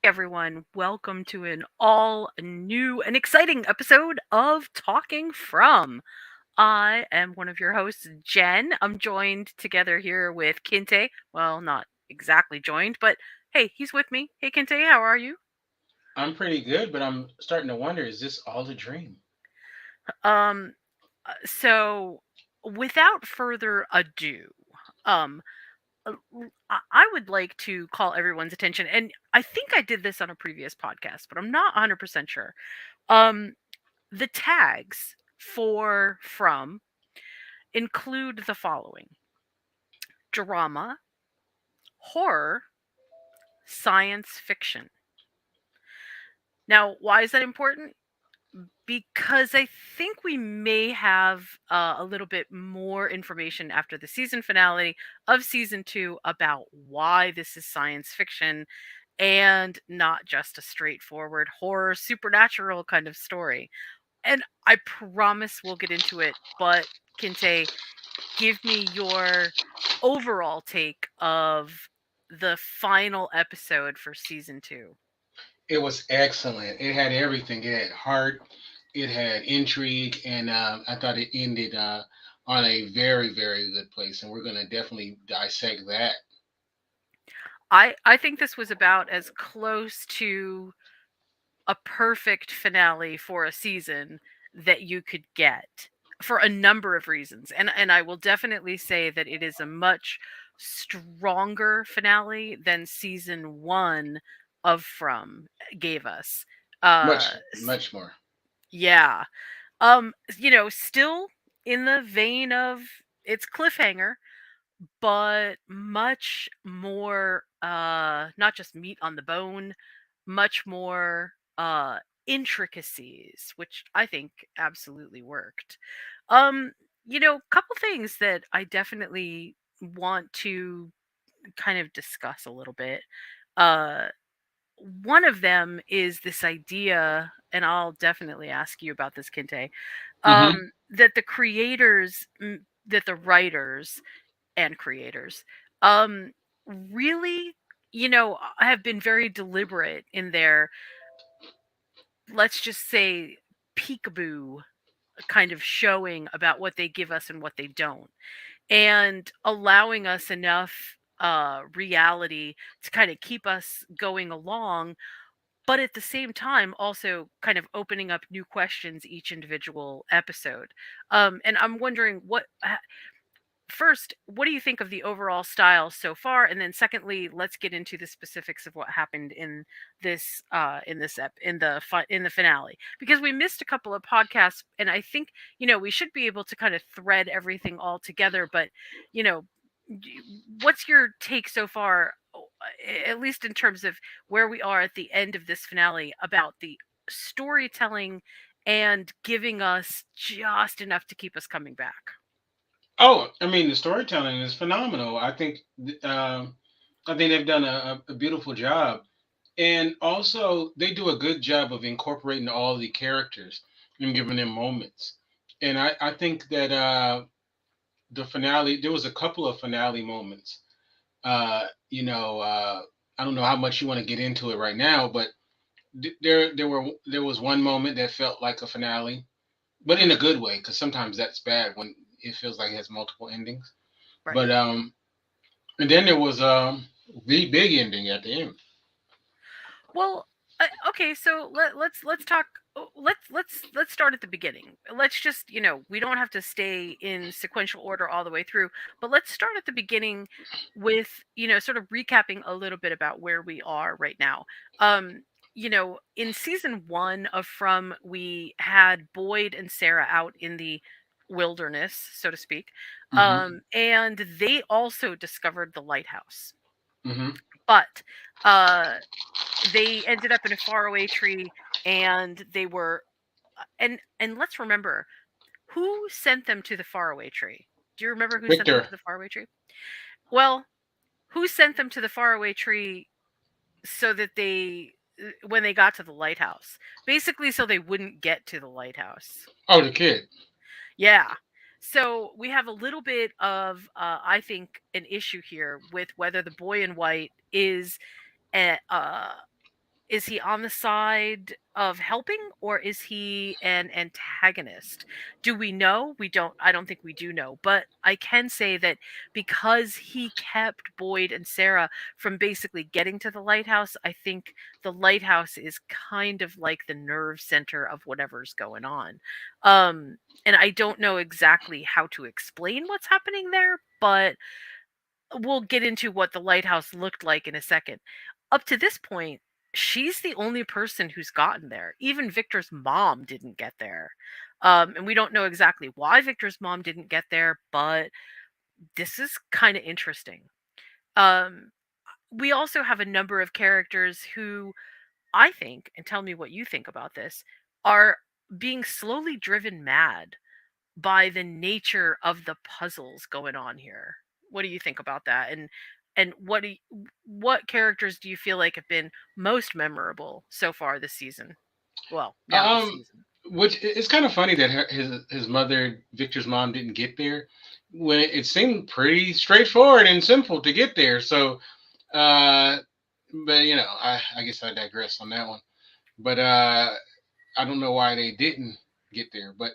everyone. Welcome to an all new and exciting episode of Talking From. I am one of your hosts, Jen. I'm joined together here with Kinte. Well, not exactly joined, but hey, he's with me. Hey, Kinte, how are you? I'm pretty good, but I'm starting to wonder, is this all a dream? Um, so without further ado, um, I would like to call everyone's attention, and I think I did this on a previous podcast, but I'm not 100% sure. Um, The tags for from include the following: drama, horror, science fiction. Now, why is that important? Because I think we may have a little bit more information after the season finale of season two about why this is science fiction and not just a straightforward horror supernatural kind of story. And I promise we'll get into it, but Kinte, give me your overall take of the final episode for season two. It was excellent. It had everything. It had heart, it had intrigue, and I thought it ended on a very, very good place. And we're going to definitely dissect that. I think this was about as close to a perfect finale for a season that you could get for a number of reasons. And I will definitely say that it is a much stronger finale than season 1 of From gave us. Uh Much, much more. yeah. Still in the vein of its cliffhanger, but much more not just meat on the bone, much more intricacies, which I think absolutely worked. Um, couple things that I definitely want to kind of discuss a little bit. Uh One of them is this idea, and I'll definitely ask you about this, Kinte, Hmm. that that the writers and creators, um, really, have been very deliberate in their, let's just say, peekaboo kind of showing about what they give us and what they don't, and allowing us enough reality to kind of keep us going along, but at the same time also kind of opening up new questions each individual episode. And I'm wondering first, what do you think of the overall style so far? And then secondly, let's get into the specifics of what happened in the finale, because we missed a couple of podcasts, and I think, we should be able to kind of thread everything all together. But, you know, d- what's your take so far, at least in terms of where we are at the end of this finale, about the storytelling and giving us just enough to keep us coming back? Oh, I mean, the storytelling is phenomenal. I think they've done a beautiful job. And also, they do a good job of incorporating all the characters and giving them moments. And I think that the finale, there was a couple of finale moments. Uh, you know, uh, I don't know how much you want to get into it right now, but there was one moment that felt like a finale, but in a good way, because sometimes that's bad when it feels like it has multiple endings. Right. But and then there was the big ending at the end. Well, okay, so let's talk. Let's start at the beginning. Let's just, we don't have to stay in sequential order all the way through, but let's start at the beginning with, sort of recapping a little bit about where we are right now. In season 1 of From, we had Boyd and Sarah out in the wilderness, so to speak. Hmm. And they also discovered the lighthouse. Hmm. But they ended up in a faraway tree, and they were and let's remember who sent them to the faraway tree. Do you remember who sent them Victor. to the faraway tree? Well, who sent them to the faraway tree so that when they got to the lighthouse, basically so they wouldn't get to the lighthouse. Oh, the kid. Yeah. So we have a little bit of, I think, an issue here with whether the boy in white is a, Is he on the side of helping, or is he an antagonist? Do we know? We don't. I don't think we do know. But I can say that because he kept Boyd and Sarah from basically getting to the lighthouse, I think the lighthouse is kind of like the nerve center of whatever's going on. And I don't know exactly how to explain what's happening there, but we'll get into what the lighthouse looked like in a second. Up to this point, she's the only person who's gotten there. Even Victor's mom didn't get there. And we don't know exactly why Victor's mom didn't get there, but this is kind of interesting. Um, we also have a number of characters who I think, and tell me what you think about this, are being slowly driven mad by the nature of the puzzles going on here. What do you think about that? And what characters do you feel like have been most memorable so far this season? Well, now this Um, season. which it's kind of funny that his mother, Victor's mom, didn't get there when it seemed pretty straightforward and simple to get there. So, uh, but I guess I digress on that one. But I don't know why they didn't get there. But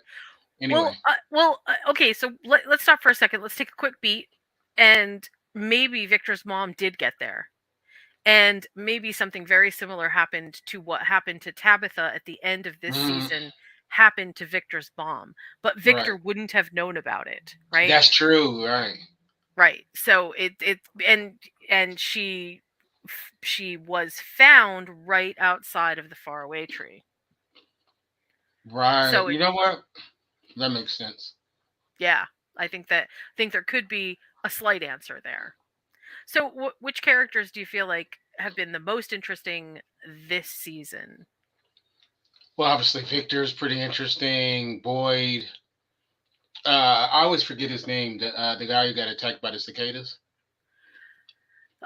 anyway, Okay. So let's stop for a second. Let's take a quick beat, and maybe Victor's mom did get there. And maybe something very similar happened to what happened to Tabitha at the end of this mm, season happened to Victor's mom. But right, Victor wouldn't have known about it, right? that's true. Right, Right. So it and she was found right outside of the faraway tree. right. So You know what? That makes sense. yeah, I think there could be a slight answer there. So which characters do you feel like have been the most interesting this season? Well, obviously Victor's pretty interesting. Boyd. I always forget his name. The guy who got attacked by the cicadas.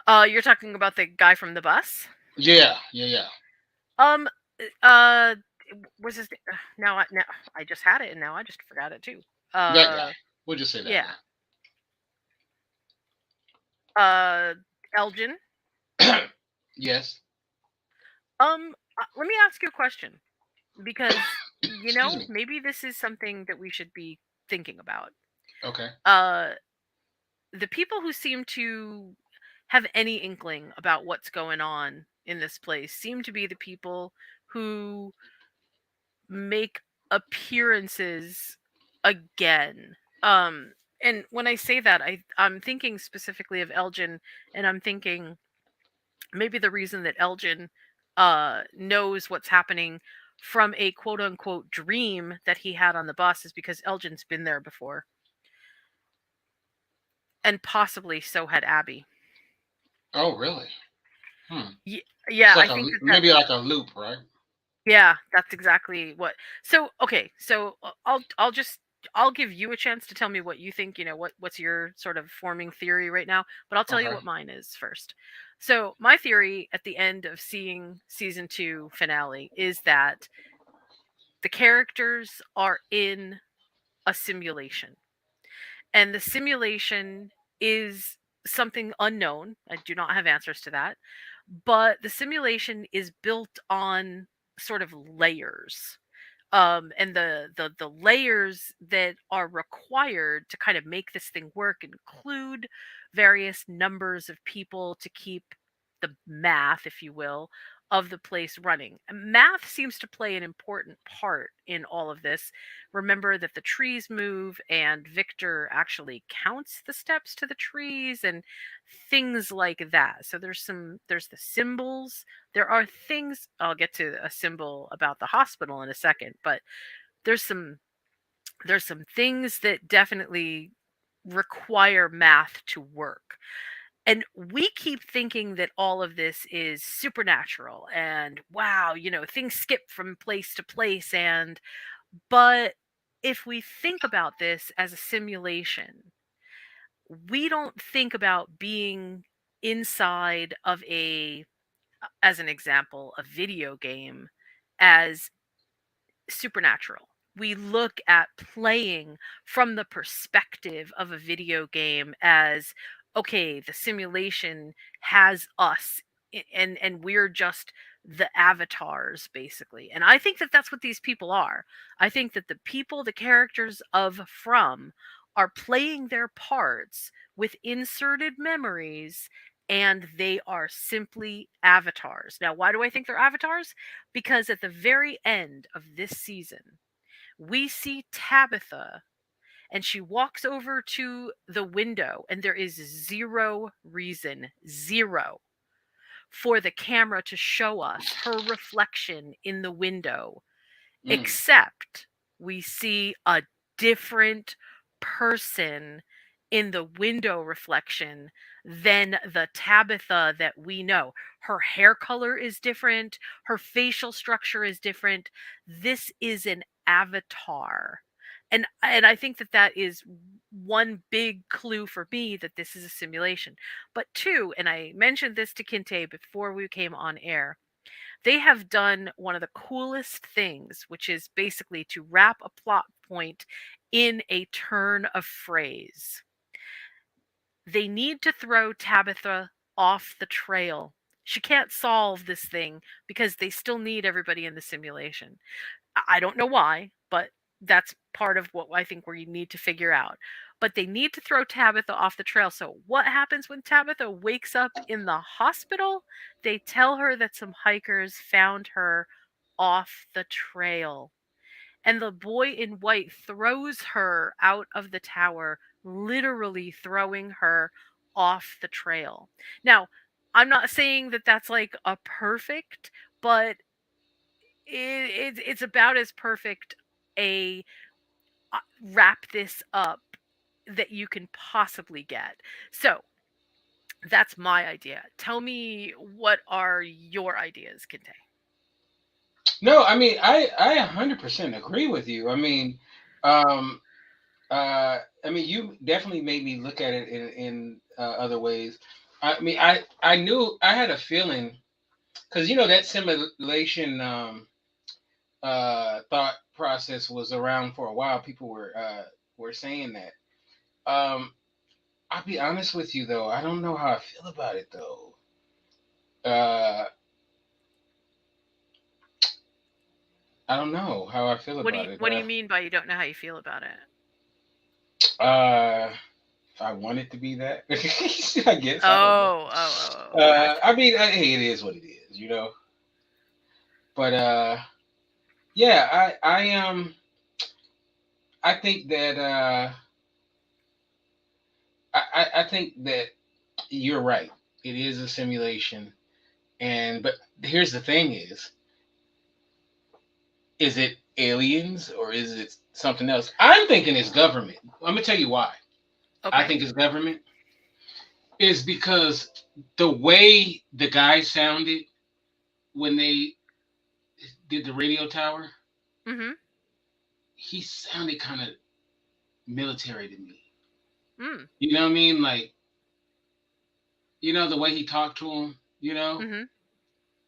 You're talking about the guy from the bus? Yeah, yeah, yeah. Um, uh, was his now I just had it and now I just forgot it too. That guy. Uh, We'll just say that yeah. Uh, Elgin. guy. Yes. Let me ask you a question because Excuse me. maybe this is something that we should be thinking about. Okay. Uh, the people who seem to have any inkling about what's going on in this place seem to be the people who make appearances again. And when I say that, I'm thinking specifically of Elgin, and I'm thinking maybe the reason that Elgin knows what's happening from a quote unquote dream that he had on the bus is because Elgin's been there before, and possibly so had Abby. Oh, really? Hmm. It's Yeah, I like think that maybe like a loop, right? yeah, that's exactly what. So, okay, so I'll give you a chance to tell me what you think, what's your sort of forming theory right now, but I'll tell you Okay. what mine is first. So, my theory at the end of seeing season 2 finale is that the characters are in a simulation. And the simulation is something unknown. I do not have answers to that. But the simulation is built on sort of layers, and the layers that are required to kind of make this thing work include various numbers of people to keep the math, if you will, of the place running. And math seems to play an important part in all of this. Remember that the trees move and Victor actually counts the steps to the trees and things like that. So there's the symbols. There are things, I'll get to a symbol about the hospital in a second, but there's some there's some things that definitely require math to work. And we keep thinking that all of this is supernatural and wow, things skip from place to place, and but if we think about this as a simulation, we don't think about being inside of as an example, a video game as supernatural. We look at playing from the perspective of a video game as okay, the simulation has us, and we're just the avatars, basically. And I think that that's what these people are. I think that the people, the characters of From, are playing their parts with inserted memories, and they are simply avatars. Now, why do I think they're avatars? Because at the very end of this season, we see Tabitha, and she walks over to the window, and there is zero reason, zero, for the camera to show us her reflection in the window, Mm, except we see a different person in the window reflection than the Tabitha that we know. Her hair color is different, her facial structure is different. This is an avatar. And I think that that is one big clue for me that this is a simulation. But two, and I mentioned this to Kinte before we came on air, they have done one of the coolest things, which is basically to wrap a plot point in a turn of phrase. They need to throw Tabitha off the trail. She can't solve this thing because they still need everybody in the simulation. I don't know why, but that's part of what I think we need to figure out. But they need to throw Tabitha off the trail. So, what happens when Tabitha wakes up in the hospital? They tell her that some hikers found her off the trail. And the boy in white throws her out of the tower, literally throwing her off the trail. Now, I'm not saying that that's like a perfect, but it's about as perfect a wrap this up that you can possibly get. So that's my idea. Tell me, what are your ideas, Kinte? no, I mean, I 100% agree with you. Um, I mean, you definitely made me look at it in other ways. I mean, I knew I had a feeling because that simulation thought process was around for a while. People were saying that. Um, I'll be honest with you though. I don't know how I feel about it though. Uh, I don't know how I feel about it. What do you mean by you don't know how you feel about it? If I want it to be that, I guess I don't know. Gotcha. I mean, hey, it is what it is. But yeah, I think that I think that you're right. It is a simulation, but here's the thing: is it aliens or is it something else? I'm thinking it's government. I'm gonna tell you why. I Okay. think it's government is because the way the guy sounded when they did the radio tower, Mm-hmm. he sounded kind of military to me. Mm. You know what I mean? Like, the way he talked to him. Mm-hmm.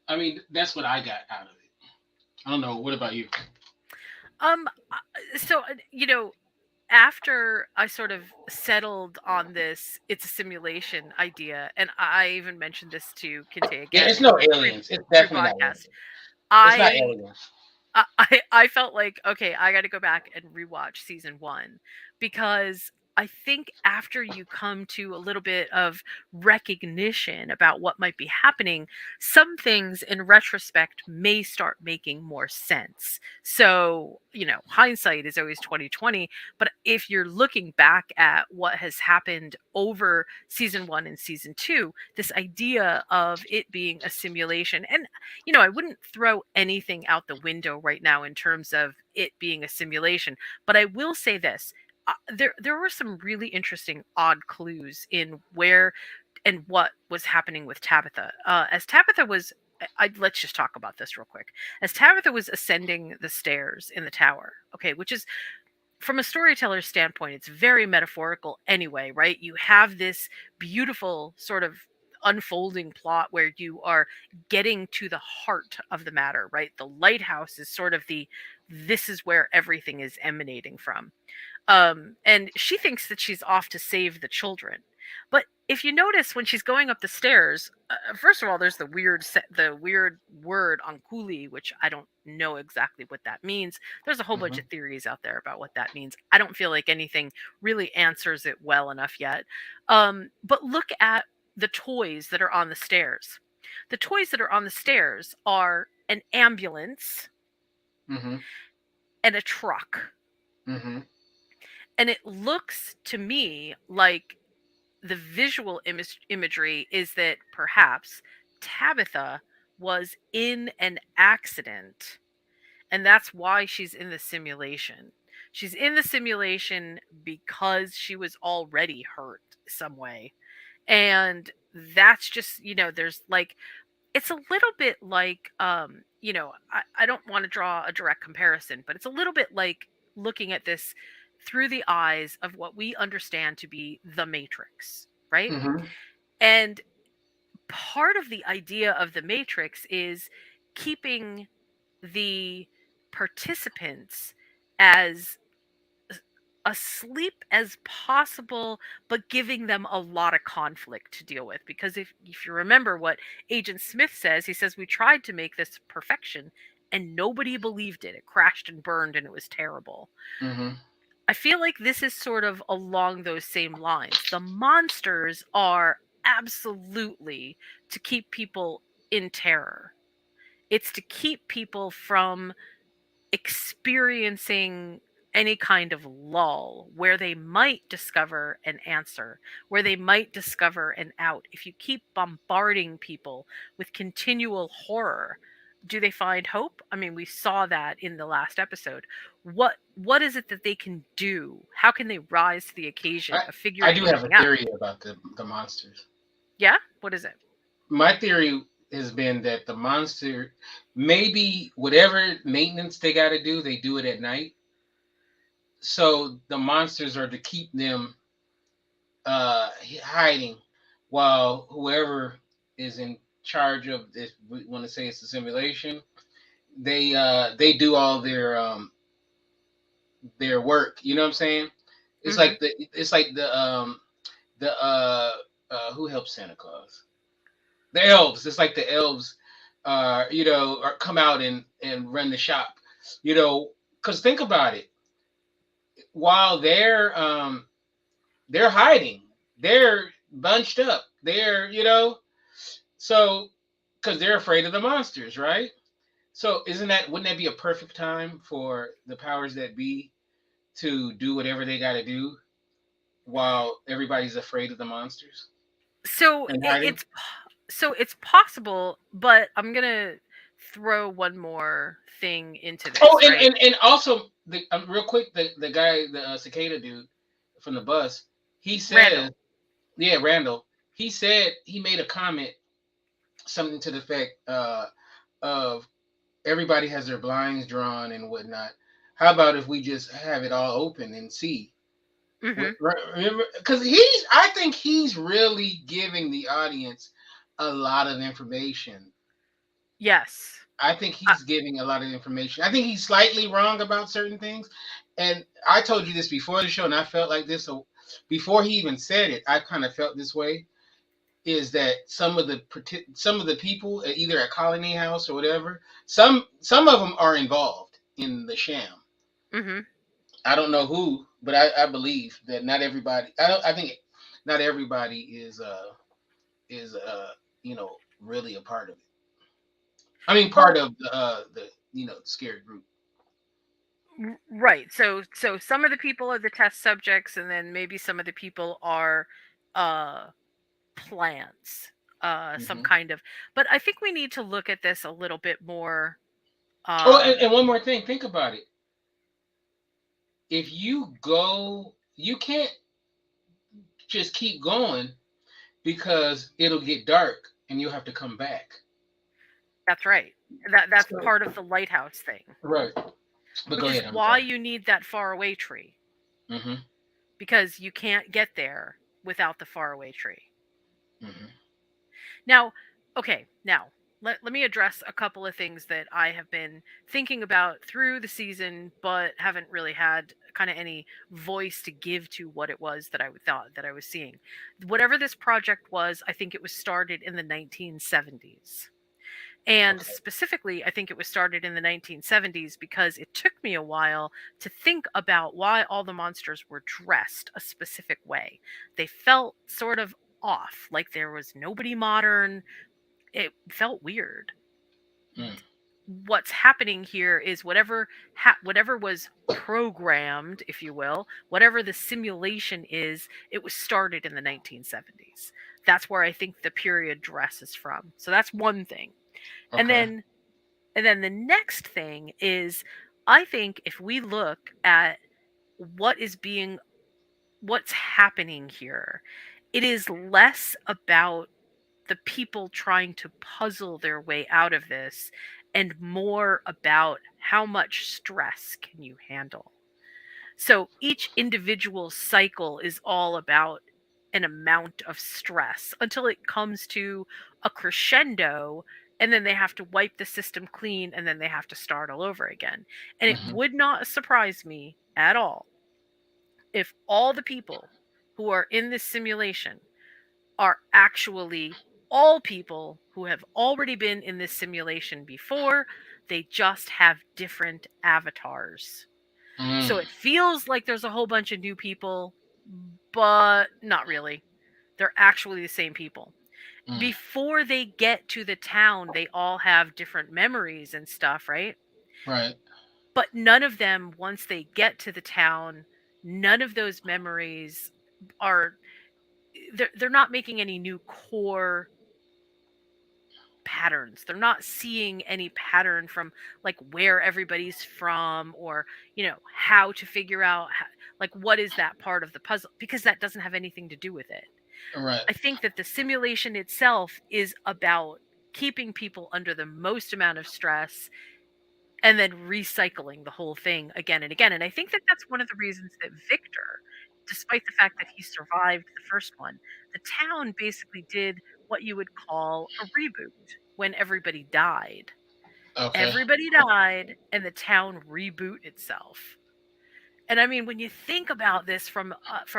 I mean, that's what I got out of it. I don't know. What about you? So after I sort of settled on this, it's a simulation idea, and I even mentioned this to Kinte Yeah, again it's no pre aliens. It's pre definitely not aliens. podcast. It's not I aliens. I felt like, okay, I got to go back and rewatch season 1, because I think after you come to a little bit of recognition about what might be happening, some things in retrospect may start making more sense. So, hindsight is always 2020, but if you're looking back at what has happened over season 1 and season 2, this idea of it being a simulation, and I wouldn't throw anything out the window right now in terms of it being a simulation, but I will say this. There were some really interesting odd clues in where and what was happening with Tabitha. As Tabitha was, let's just talk about this real quick. As Tabitha was ascending the stairs in the tower, okay, which is, from a storyteller's standpoint, it's very metaphorical anyway, right? You have this beautiful sort of unfolding plot where you are getting to the heart of the matter, right? The lighthouse is sort of this is where everything is emanating from. And she thinks that she's off to save the children. But if you notice when she's going up the stairs, first of all, there's the weird word ankuli, which I don't know exactly what that means. There's a whole bunch Mm-hmm. of theories out there about what that means. I don't feel like anything really answers it well enough yet. But look at the toys that are on the stairs. The toys that are on the stairs are an ambulance Mm-hmm. and a truck. Mm-hmm. And it looks to me like the visual imagery is that perhaps Tabitha was in an accident, and that's why she's in the simulation. She's in the simulation because she was already hurt some way. And that's just, there's like, it's a little bit like, I don't want to draw a direct comparison, but it's a little bit like looking at this through the eyes of what we understand to be the Matrix, right? Mm-hmm. And part of the idea of the Matrix is keeping the participants as asleep as possible, but giving them a lot of conflict to deal with. Because if you remember what Agent Smith says, he says, we tried to make this perfection and nobody believed it. It crashed and burned and it was terrible. Mm-hmm. I feel like this is sort of along those same lines. The monsters are absolutely to keep people in terror. It's to keep people from experiencing any kind of lull where they might discover an answer, where they might discover an out. If you keep bombarding people with continual horror, do they find hope? I mean, we saw that in the last episode. What is it that they can do? How can they rise to the occasion I of I figuring do have a anything out? theory about the monsters. Yeah? What is it? My theory has been that the monster, maybe whatever maintenance they got to do, they do it at night. So the monsters are to keep them uh, hiding while whoever is in charge of this, we want to say it's a simulation, they do all their work. You know what I'm saying? It's Mhm. like the who helps Santa Claus? The elves. It's like the elves, are come out and run the shop. Because think about it. While they're hiding, they're bunched up. So because they're afraid of the monsters, right? So wouldn't that be a perfect time for the powers that be to do whatever they got to do while everybody's afraid of the monsters So and hiding? it's possible, but I'm gonna throw one more thing into Oh, this, and right? and, and also real quick, the guy, the cicada dude from the bus, he says, Randall. yeah, Randall, he said he made a comment, something to the effect of everybody has their blinds drawn and whatnot. How about if we just have it all open and see? Hmm. Remember, because I think he's really giving the audience a lot of information. Yes. I think Uh, he's giving a lot of information. I think he's slightly wrong about certain things. And I told you this before the show, and I felt like this. So before he even said it, I kind of felt this way. Is that some of the people, either at Colony House or whatever, some of them are involved in the sham. hmm. I don't know who, but I believe that not everybody. I think not everybody is really a part of it. I mean, part Well, of the scared group. right. So some of the people are the test subjects, and then maybe some of the people are uh plants, some Hmm. kind of. But I think we need to look at this a little bit more. Oh, and Um, one more thing. Think about it. If you go, you can't just keep going because it'll get dark and you'll have to come back. that's right. That's So, part of the lighthouse thing, right. But go which is ahead. I'm why sorry. you need that faraway tree, Hmm. because you can't get there without the faraway tree. Hmm. Now, okay, now. let me address a couple of things that I have been thinking about through the season, but haven't really had kind of any voice to give to what it was that I thought that I was seeing. Whatever this project was, I think it was started in the 1970s. And Okay. specifically, I think it was started in the 1970s because it took me a while to think about why all the monsters were dressed a specific way. They felt sort of off, like there was nobody modern. It felt weird. Mm. What's happening here is whatever was programmed, if you will, whatever the simulation is, it was started in the 1970s. That's where I think the period dress is from. So that's one thing. And Okay. then and then the next thing is, I think if we look at what is being what's happening here, it is less about the people trying to puzzle their way out of this and more about how much stress can you handle. So each individual cycle is all about an amount of stress until it comes to a crescendo, and then they have to wipe the system clean, and then they have to start all over again. And it Hmm. would not surprise me at all if all the people who are in this simulation are actually all people who have already been in this simulation before. They just have different avatars. Mm. So it feels like there's a whole bunch of new people, but not really. They're actually the same people. Mm. Before they get to the town, they all have different memories and stuff, right? Right. But none of them, once they get to the town, none of those memories are, they're not making any new core patterns. They're not seeing any pattern from like where everybody's from, or, how to figure out like what is that part of the puzzle, because that doesn't have anything to do with it. Right. I think that the simulation itself is about keeping people under the most amount of stress and then recycling the whole thing again and again. And I think that that's one of the reasons that Victor, despite the fact that he survived the first one, the town basically did what you would call a reboot when everybody died. Okay. Everybody died and the town reboot itself. And I mean, when you think about this from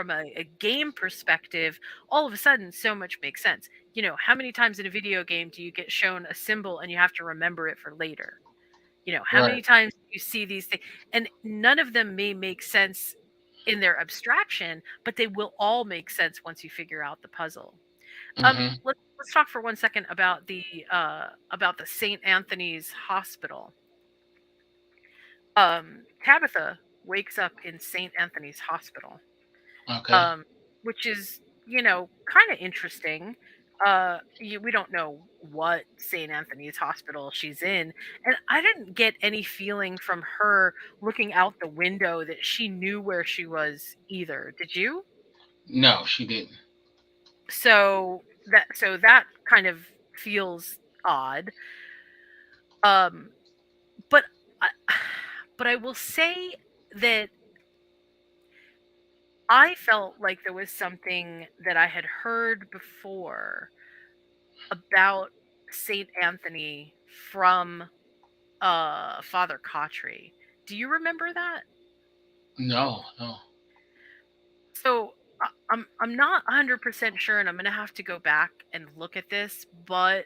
a game perspective, all of a sudden, so much makes sense. How many times in a video game do you get shown a symbol and you have to remember it for later? How Right. many times do you see these things? And none of them may make sense in their abstraction, but they will all make sense once you figure out the puzzle. Hmm. Let's talk for one second about the St. Anthony's Hospital. Tabitha wakes up in St. Anthony's Hospital, Okay. um, which is, kind of interesting. We don't know what St. Anthony's Hospital she's in, and I didn't get any feeling from her looking out the window that she knew where she was either. Did you? No, she didn't. So that kind of feels odd. Um, but I, but I will say that I felt like there was something that I had heard before about Saint Anthony from Father Cawtrey. Do you remember that? No. No. So I'm not 100% sure, and I'm gonna have to go back and look at this, but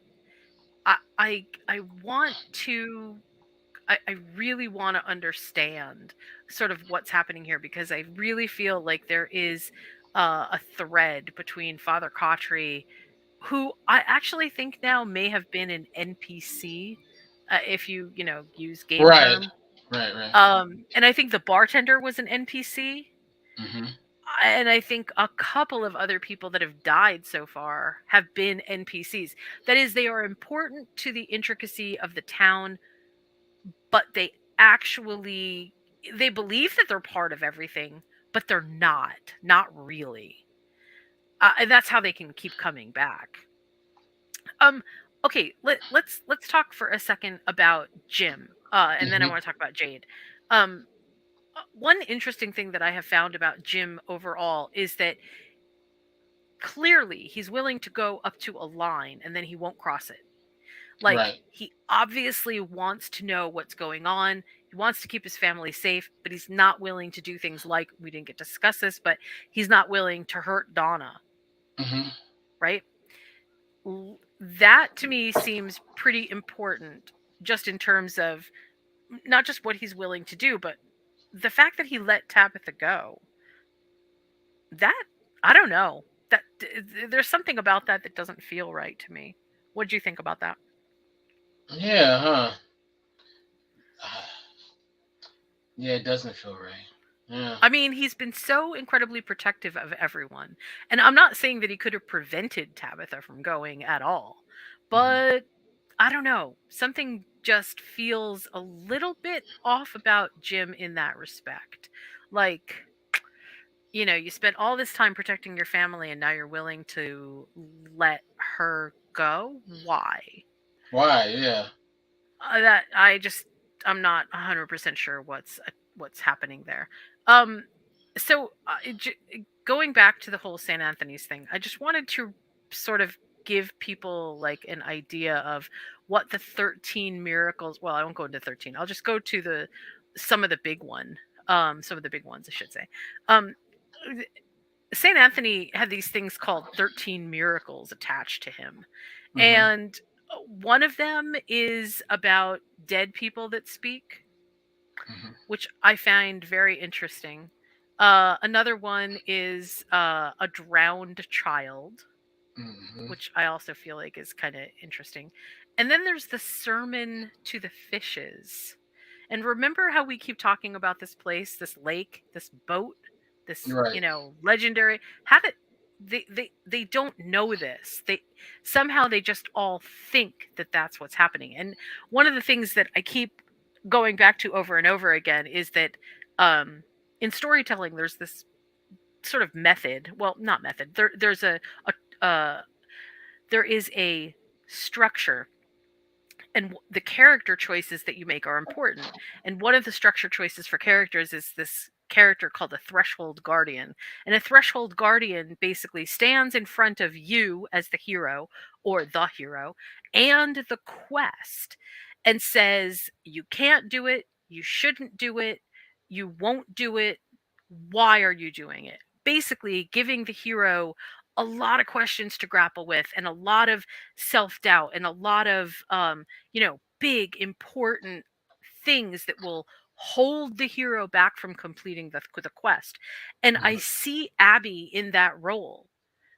I want to. I really want to understand sort of what's happening here, because I really feel like there is a thread between Father Cawtrey, who I actually think now may have been an NPC, if you use game Right. term. Right. Right. And I think the bartender was an NPC, Hmm. and I think a couple of other people that have died so far have been NPCs. That is, they are important to the intricacy of the town, but actually they believe that they're part of everything, but they're not really. And that's how they can keep coming back. Um, okay, let's talk for a second about Jim, and then I Hmm. want to talk about Jade. One interesting thing that I have found about Jim overall is that clearly he's willing to go up to a line and then he won't cross it. Like, Right. he obviously wants to know what's going on. He wants to keep his family safe, but he's not willing to do things like, we didn't get to discuss this, but he's not willing to hurt Donna, Hmm. right? That to me seems pretty important, just in terms of not just what he's willing to do, but the fact that he let Tabitha go. That, I don't know. There's something about that that doesn't feel right to me. What do you think about that? Yeah, huh? Yeah, it doesn't feel right. Yeah. I mean, he's been so incredibly protective of everyone. And I'm not saying that he could have prevented Tabitha from going at all. Hmm. But I don't know. Something just feels a little bit off about Jim in that respect. Like, you spent all this time protecting your family and now you're willing to let her go? Why? Why? Yeah. That I'm not 100% sure what's happening there. Um so going back to the whole St. Anthony's thing, I just wanted to sort of give people like an idea of what the 13 miracles, well, I won't go into 13. I'll just go to the some of the big one. Some of the big ones, I should say. Um St. Anthony had these things called 13 miracles attached to him. Hmm. And one of them is about dead people that speak, Hmm. which I find very interesting. Another one is a drowned child, Hmm. which I also feel like is kind of interesting. And then there's the sermon to the fishes. And remember how we keep talking about this place, this lake, this boat, this, Right. legendary. How did they don't know this. They somehow they just all think that that's what's happening. And one of the things that I keep going back to over and over again is that um in storytelling there's this sort of method, well, not method. There's a there is a structure, and the character choices that you make are important. And one of the structure choices for characters is this character called a threshold guardian. And a threshold guardian basically stands in front of you as the hero or the hero and the quest and says, you can't do it, you shouldn't do it, you won't do it, why are you doing it? Basically giving the hero a lot of questions to grapple with and a lot of self-doubt and a lot of big important things that will hold the hero back from completing the quest. And I Hmm. see Abby in that role.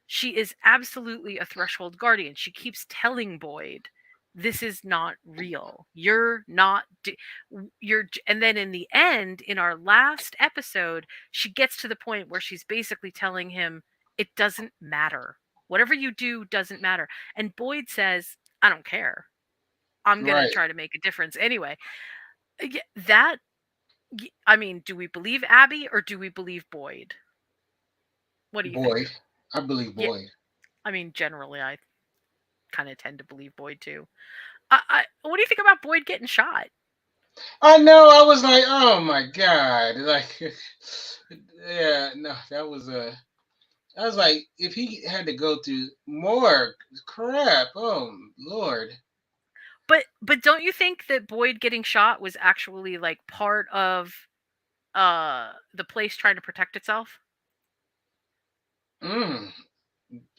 She is absolutely a threshold guardian. She keeps telling Boyd, this is not real. You're not and then in the end, in our last episode, she gets to the point where she's basically telling him it doesn't matter. Whatever you do doesn't matter. And Boyd says, I don't care. I'm going to Right. try to make a difference anyway. That, I mean, do we believe Abby or do we believe Boyd? What do you think? Boyd. I believe Yeah, Boyd. I mean, generally, I kind of tend to believe Boyd too. What do you think about Boyd getting shot? I know. I was like, oh my god. Like, yeah. No, that was a. I was like, if he had to go through more crap, oh Lord. But don't you think that Boyd getting shot was actually like part of the place trying to protect itself? Mm.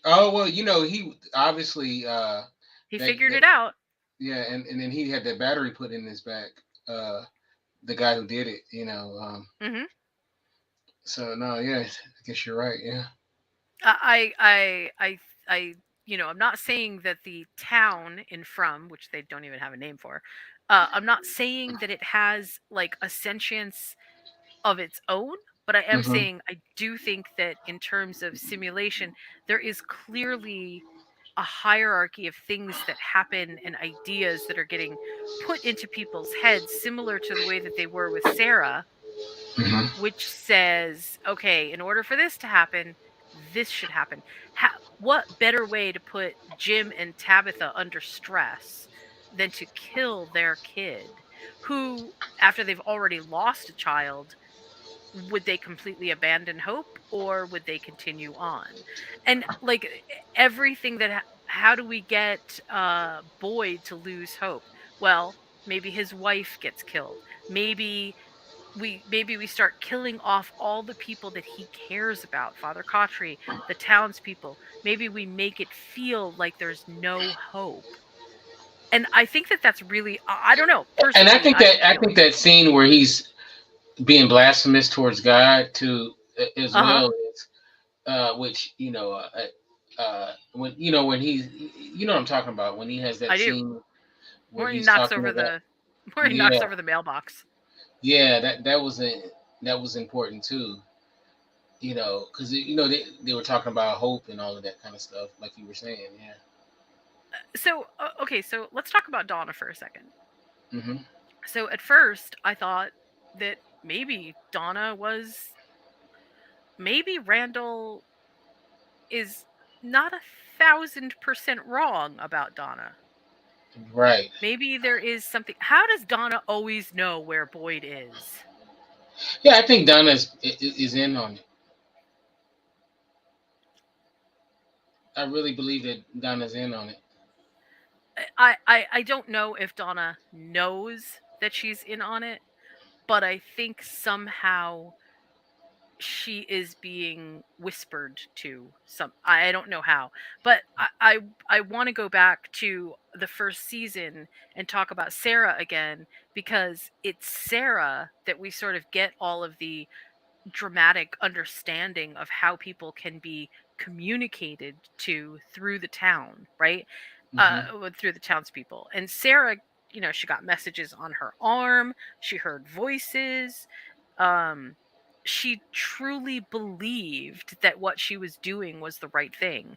Oh well, he obviously He that figured that it out. yeah, and then he had that battery put in his back. The guy who did it, Hmm. So no, yeah, I guess you're right. Yeah. I I I I I'm not saying that the town in From, which they don't even have a name for, I'm not saying that it has like a sentience of its own, but I am Hmm. saying I do think that in terms of simulation, there is clearly a hierarchy of things that happen and ideas that are getting put into people's heads, similar to the way that they were with Sarah, Hmm. which says, okay, in order for this to happen, this should happen. What better way to put Jim and Tabitha under stress than to kill their kid, who, after they've already lost a child, would they completely abandon hope or would they continue on? And like everything that how do we get Boyd to lose hope? Well, maybe his wife gets killed. Maybe we start killing off all the people that he cares about, Father Cautry, the townspeople. Maybe we make it feel like there's no hope. And I think that that's really, I don't know, And personally, I just I feel think it. that scene where he's being blasphemous towards God too, as Uh-huh. well as which when when he's what I'm talking about, when he has that I do. scene where Where he he's knocks talking over about. the where he knocks Yeah, over the mailbox. yeah, that was important too. Because they were talking about hope and all of that kind of stuff, like you were saying. Yeah. So, okay, so let's talk about Donna for a second. Hmm. So at first, I thought that maybe Donna was, maybe Randall is not 1,000% wrong about Donna. Right. Maybe there is something. How does Donna always know where Boyd is? Yeah, I think is in on it. I really believe that Donna's in on it. I don't know if Donna knows that she's in on it, but I think somehow she is being whispered to. Some, I don't know how, but I want to go back to the first season and talk about Sarah again, because it's Sarah that we sort of get all of the dramatic understanding of how people can be communicated to through the town, right? Hmm. Through the townspeople. And Sarah, she got messages on her arm, she heard voices. Um, she truly believed that what she was doing was the right thing.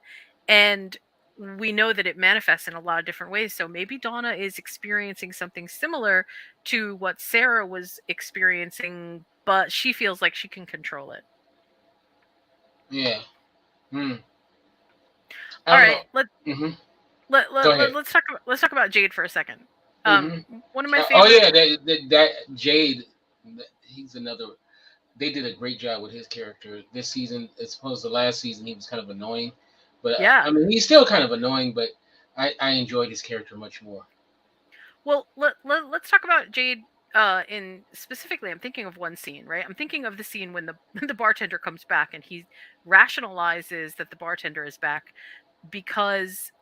And we know that it manifests in a lot of different ways. So maybe Donna is experiencing something similar to what Sarah was experiencing, but she feels like she can control it. Yeah. Hmm. I All don't right, know. Hmm. Go ahead. let's talk about Jade for a second. Hmm. One of my Oh favorite. yeah, that Jade, he's another. They did a great job with his character this season. As opposed to last season, he was kind of annoying, but I Yeah. mean he's still kind of annoying. But I enjoyed his character much more. Well, let's talk about Jade. In specifically, I'm thinking of one scene, right? I'm thinking of the scene when the when the bartender comes back and he rationalizes that the bartender is back because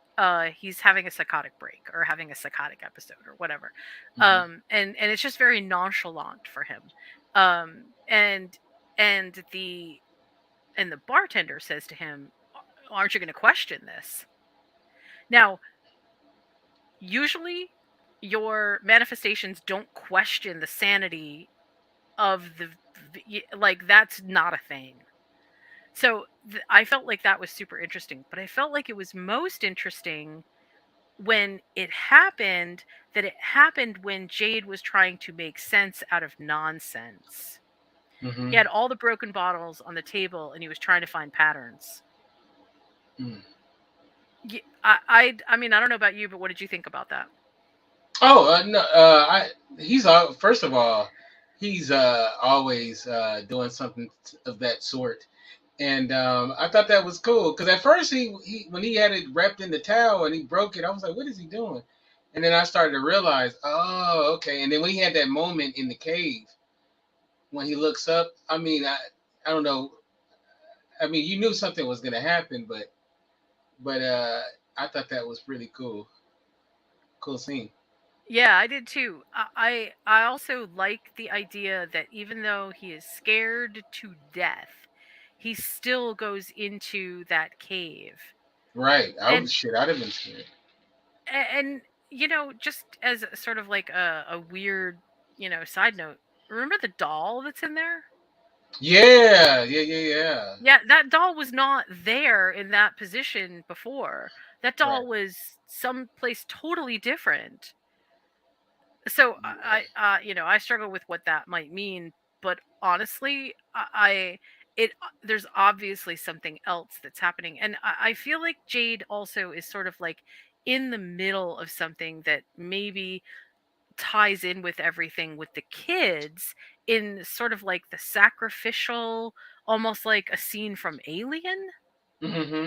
he's having a psychotic break or having a psychotic episode or whatever. Hmm. And it's just very nonchalant for him. Um and and the bartender says to him, "Aren't you going to question this?" Now, usually your manifestations don't question the sanity of like, that's not a thing. So I felt like that was super interesting, but I felt like it was most interesting when it happened, that it happened when Jade was trying to make sense out of nonsense. He Hmm. had all the broken bottles on the table and he was trying to find patterns. Mm. I mean, I don't know about you, but what did you think about that? Oh no, he's first of all, he's always doing something of that sort. And I thought that was cool because at first he when he had it wrapped in the towel and he broke it, I was like, "What is he doing?" And then I started to realize, "Oh, okay." And then when he had that moment in the cave when he looks up, I don't know. I mean, you knew something was gonna happen, but I thought that was pretty cool. Cool scene. Yeah, I did too. I also like the idea that even though he is scared to death, he still goes into that cave. Right. And I'd have been scared. and just as a sort of like a weird, side note, remember the doll that's in there? Yeah, yeah, yeah, yeah. Yeah, that doll was not there in that position before. That Right. doll was someplace totally different. So I struggle with what that might mean, but honestly, there's obviously something else that's happening, and I feel like Jade also is sort of like in the middle of something that maybe ties in with everything with the kids, in sort of like the sacrificial, almost like a scene from Alien. Hmm.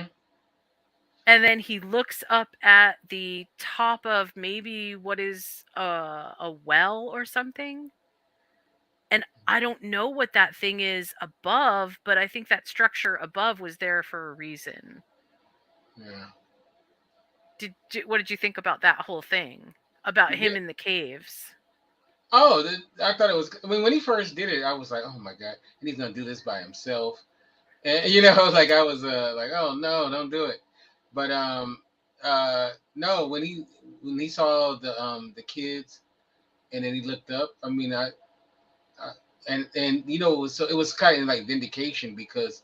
and then he looks up at the top of maybe what is a well or something, and I don't know what that thing is above, but I think that structure above was there for a reason. Yeah. What did you think about that whole thing about Yeah. him in the caves? Oh, I thought it was. I mean, when he first did it, I was like, "Oh my god!" And he's gonna do this by himself. And like I was like, "Oh no, don't do it." But no, when he saw the kids, and then he looked up. I mean, I and it was so it was kind of like vindication because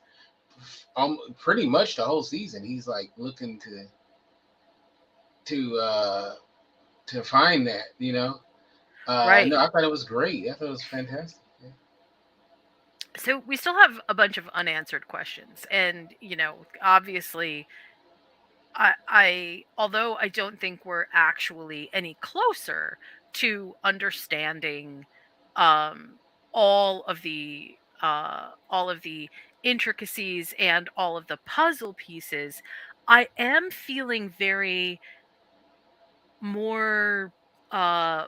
pretty much the whole season he's like looking to uh to find that. No, Right. I thought it was great. I thought it was fantastic. Yeah. So we still have a bunch of unanswered questions, and obviously, I although I don't think we're actually any closer to understanding um all of the intricacies and all of the puzzle pieces, I am feeling very more uh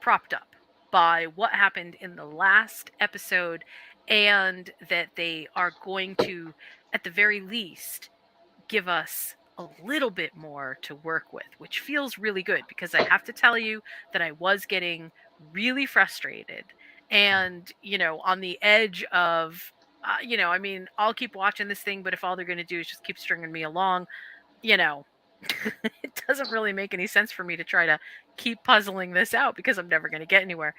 propped up by what happened in the last episode, and that they are going to, at the very least, give us a little bit more to work with, which feels really good because I have to tell you that I was getting really frustrated and, on the edge of, I mean, I'll keep watching this thing, but if all they're going to do is just keep stringing me along, you know, it doesn't really make any sense for me to try to keep puzzling this out because I'm never going to get anywhere.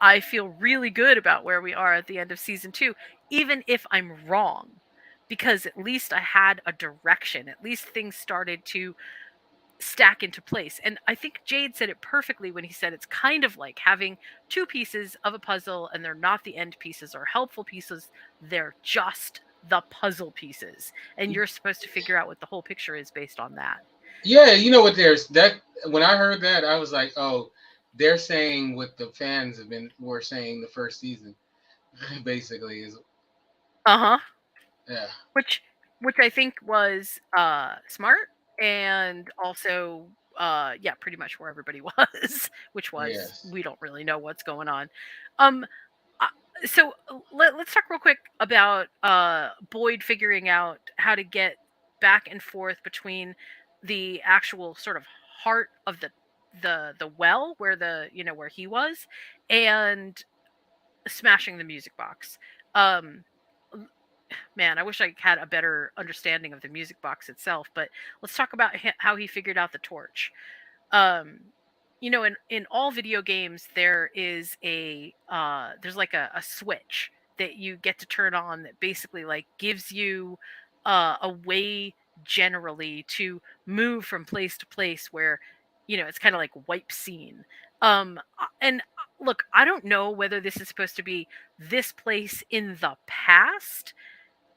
I feel really good about where we are at the end of season 2, even if I'm wrong, because at least I had a direction. At least things started to stack into place. And I think Jade said it perfectly when he said it's kind of like having two pieces of a puzzle, and they're not the end pieces or helpful pieces, they're just the puzzle pieces. And you're supposed to figure out what the whole picture is based on that. Yeah, you know what? There's that. When I heard that, I was like, "Oh, they're saying what the fans were saying the first season, basically." Is Uh huh. yeah, which which I think was smart, and also yeah, pretty much where everybody was, which was yes, we don't really know what's going on. Um uh, so let's talk real quick about Boyd figuring out how to get back and forth between the actual sort of heart of the well where where he was, and smashing the music box. Um Man, I wish I had a better understanding of the music box itself, but let's talk about how he figured out the torch. Um, in all video games, there's like a switch that you get to turn on that basically like gives you a way generally to move from place to place where it's kind of like wipe scene. And look, I don't know whether this is supposed to be this place in the past,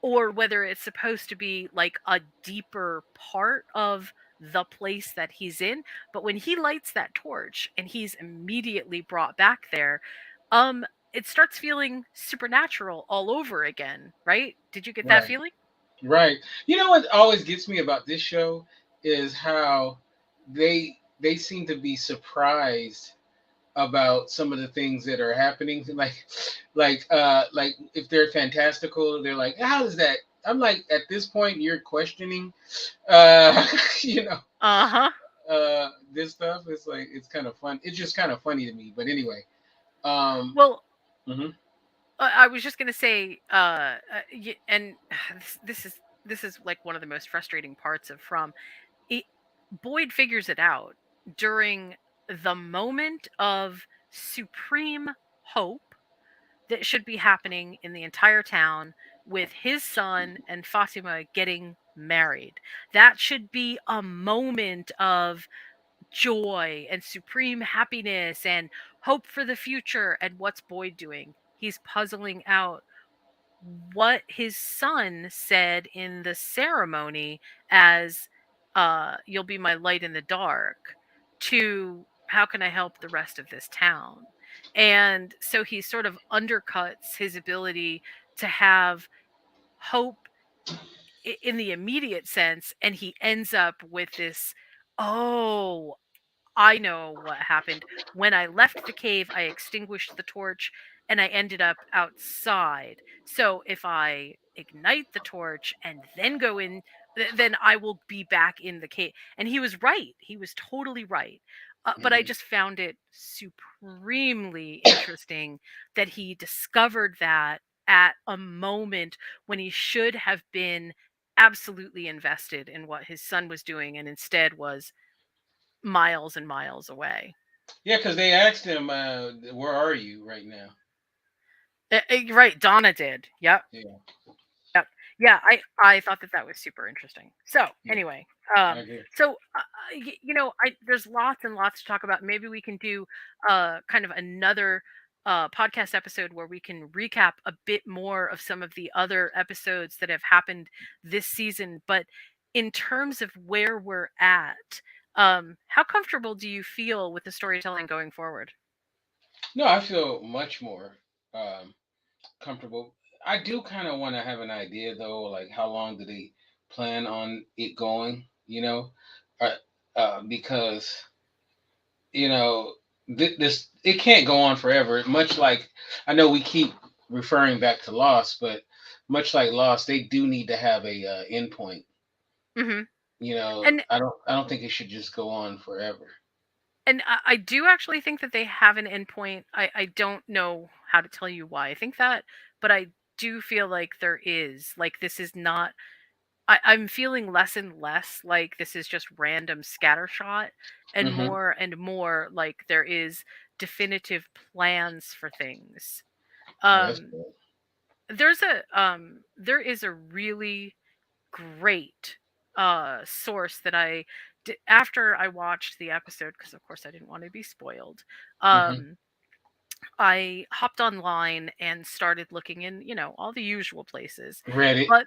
or whether it's supposed to be like a deeper part of the place that he's in. But when he lights that torch and he's immediately brought back there, um it starts feeling supernatural all over again, right? Did you get that right, feeling? right. You know what always gets me about this show is how they seem to be surprised about some of the things that are happening. Like if they're fantastical, they're like, "How is that?" I'm like, at this point, you're questioning, uh, you know, Uh-huh. this stuff. It's like it's kind of fun. It's just kind of funny to me. But anyway, um, Well, mhm. I was just gonna say, and this is like one of the most frustrating parts of From. it, Boyd figures it out during the moment of supreme hope that should be happening in the entire town, with his son and Fatima getting married. That should be a moment of joy and supreme happiness and hope for the future. And what's Boyd doing? He's puzzling out what his son said in the ceremony as you'll be my light in the dark, to how can I help the rest of this town. And so he sort of undercuts his ability to have hope in the immediate sense, and he ends up with this, oh, I know what happened. When I left the cave, I extinguished the torch and I ended up outside. So if I ignite the torch and then go in, then I will be back in the cave. And he was right. He was totally right. But I Hmm. just found it supremely interesting that he discovered that at a moment when he should have been absolutely invested in what his son was doing and instead was miles and miles away. Yeah, because they asked him, "Where are you right now?" Right, Donna did. Yep, Yeah, yep. Yeah, I thought that that was super interesting. So yeah, anyway, I agree. so I there's lots and lots to talk about. Maybe we can do kind of another podcast episode where we can recap a bit more of some of the other episodes that have happened this season. But in terms of where we're at, how comfortable do you feel with the storytelling going forward? No, I feel much more um, comfortable. I do kind of want to have an idea though, like how long do they plan on it going? Uh, because you know this it can't go on forever. Much like I know we keep referring back to Lost, but much like Lost, they do need to have a end point. Hmm. And I don't think it should just go on forever. I do actually think that they have an endpoint. I don't know how to tell you why I think that, but I do feel like there is. Like this is not. I'm feeling less and less like this is just random scattershot, Hmm. and more like there is definitive plans for things. Oh, that's Um, good. there is a really great source that after I watched the episode, because of course I didn't want to be spoiled. Hmm. um I hopped online and started looking in, all the usual places. Reddit. But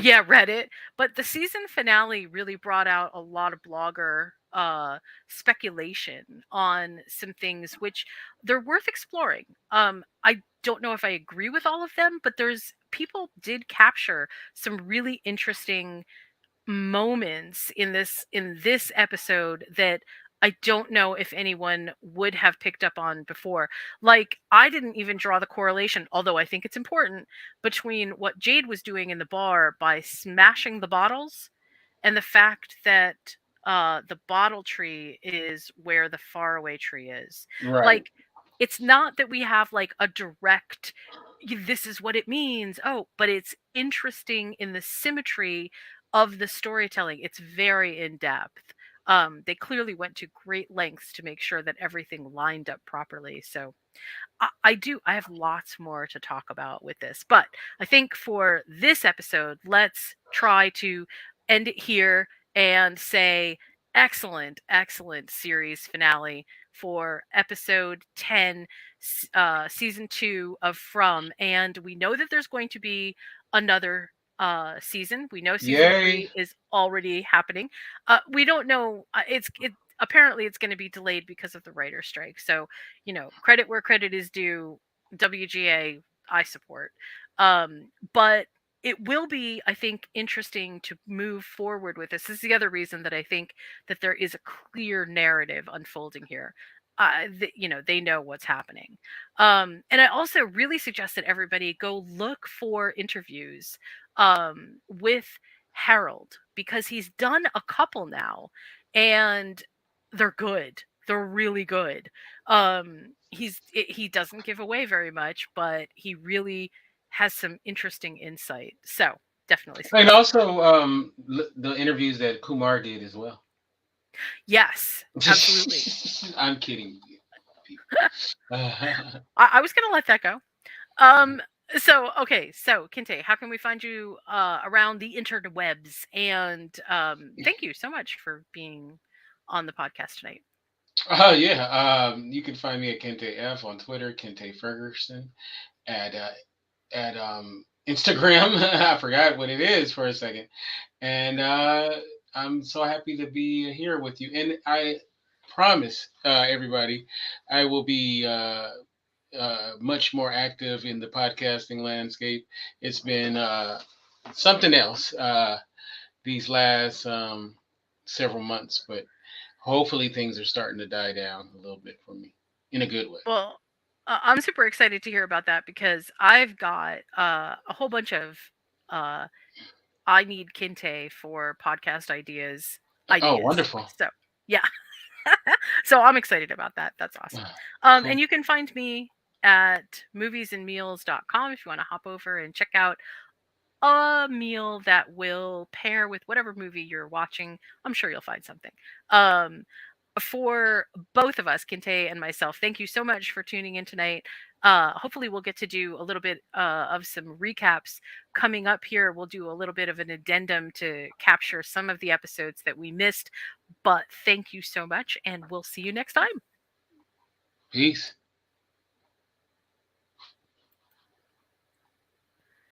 yeah, Reddit. But the season finale really brought out a lot of blogger speculation on some things which they're worth exploring. I don't know if I agree with all of them, but there's people did capture some really interesting moments in this episode that I don't know if anyone would have picked up on before. Like I didn't even draw the correlation, although I think it's important, between what Jade was doing in the bar by smashing the bottles and the fact that the bottle tree is where the faraway tree is. Right. Like, it's not that we have like a direct, this is what it means. Oh, but it's interesting in the symmetry of the storytelling. It's very in depth. They clearly went to great lengths to make sure that everything lined up properly. So I do. I have lots more to talk about with this, but I think for this episode, let's try to end it here and say excellent, excellent series finale for episode 10, season 2 of From. And we know that there's going to be another season. We know season Yay. 3 is already happening. We don't know. Apparently it's going to be delayed because of the writer strike. So credit where credit is due. WGA, I support. But it will be, I think, interesting to move forward with this. This is the other reason that I think that there is a clear narrative unfolding here. They know what's happening. And I also really suggest that everybody go look for interviews with Harold because he's done a couple now, and they're good. They're really good. He doesn't give away very much, but he really has some interesting insight. So definitely And suggest that. also the interviews that Kumar did as well. Yes, absolutely. I'm kidding, people. I was gonna let that go. Um, so okay, so Kinte, how can we find you around the interwebs? And thank you so much for being on the podcast tonight. Oh yeah, you can find me at Kente F on Twitter, Kente Ferguson at Instagram. I forgot what it is for a second, and I'm so happy to be here with you. And I promise everybody, I will be much more active in the podcasting landscape. It's been something else these last several months, but hopefully things are starting to die down a little bit for me in a good way. Well, I'm super excited to hear about that because I've got a whole bunch of uh, I need Kinte for podcast Oh, ideas. wonderful. So yeah, so I'm excited about that. That's awesome. Cool. And you can find me at moviesandmeals.com if you want to hop over and check out a meal that will pair with whatever movie you're watching. I'm sure you'll find something. Um, for both of us, Kinte and myself, thank you so much for tuning in tonight. Hopefully, we'll get to do a little bit of some recaps coming up here. We'll do a little bit of an addendum to capture some of the episodes that we missed. But thank you so much, and we'll see you next time. Peace.